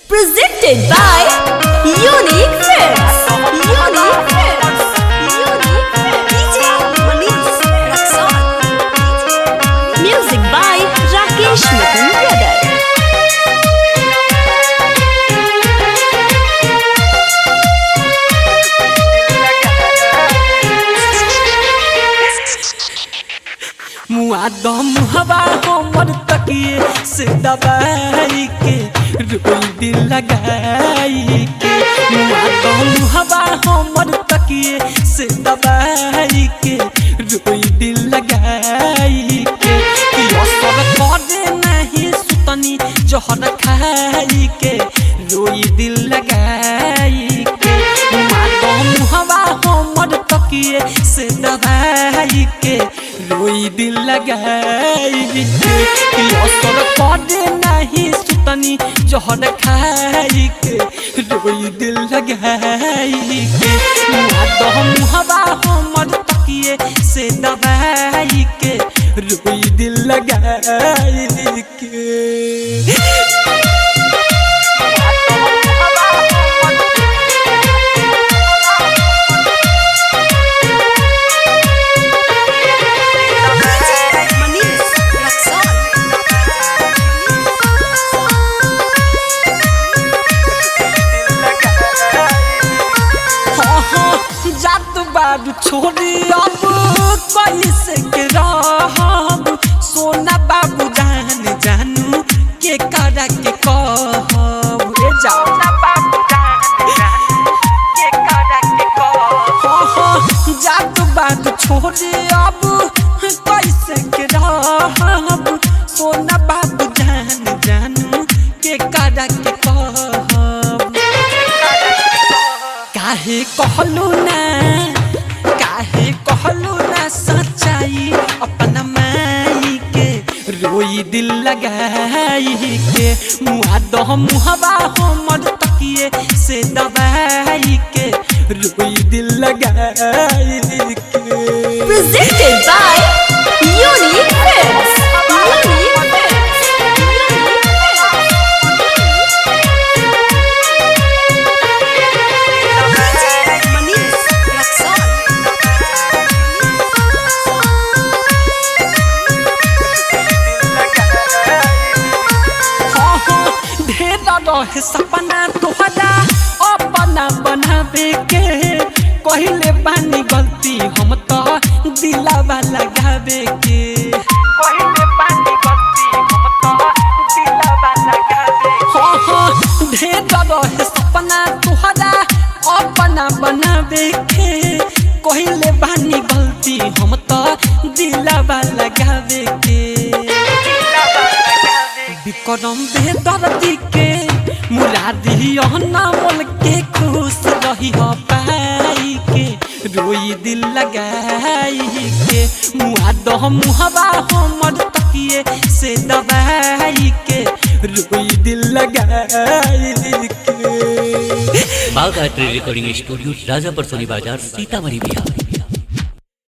Presented by Unique Films. Unique Films. Unique Films. DJ Manish Raksol. Music by Rakesh Mithun Brother. मुआ दम हवा हमर तकिए से दबाई के रोई दिल लगाई के मुआ दम हवा हमर तकिए से दबाई के रोई दिल लगाई के असर करे नहीं सुतनी जहर खाई के रोई दिल लगाई के मुआ दम हवा हमर तकिए से दबाई के रोई दिल लगाई के असर करे नहीं सुतनी जहर खाई के रोई दिल लगाई के दम हवा हमर तकिए से दबाई के रोई दिल लगाई के बाबू छोड़ी अब कैसे के रहब सोना बाबू जान जानू के करा के कहब ए जाओ ना बाबू जान के करा के कहब जात बाबू छोड़ी अब कैसे के रहब सोना बाबू जान जानू के करा के कहब काहे कहलू ना सच्चाई अपना माई के रोई दिल लगाई के मुआ दह मुहबा हमर तकिए से दबाई के रोई दिल लगाई के Presented by Unique Films. Unique Films. रहे सपना तोहरा अपना बनावे के कहले बानी गलती हम तो दिलावा लगावे के कहले बानी गलती हम तो दिलावा लगावे ढेर रहे सपना तोहरा अपना बनावे के कहले बानी गलती हम तो दिलावा लगावे के विक्रम बेदर्दी के मुरादी नामल के खुश रही हो पाई के रोई दिल लगाई के मुआ दह मुहबा हमर तकिए से दबाई के रोई दिल लगाई के बाघ आर्ट रिकॉर्डिंग स्टूडियो राजापुर सोनी बाजार सीतामढ़ी बिहार।